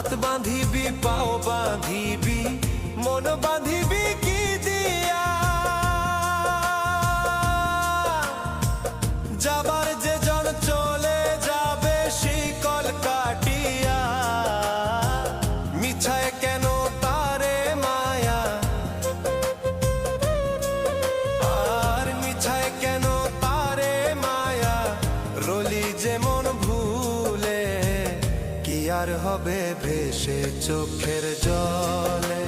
হাত বাঁধিবি পাও বাঁধিবি মন বাঁধিবি কি দিয়া যাবার যে জন চলে যাবে শিকল কাটিয়া মিছায় কেন তারে মায়া আর মিছায় কেন তারে মায়া রলি যেমন ভুলে কি আর হবে ভেসে চোখের জলে।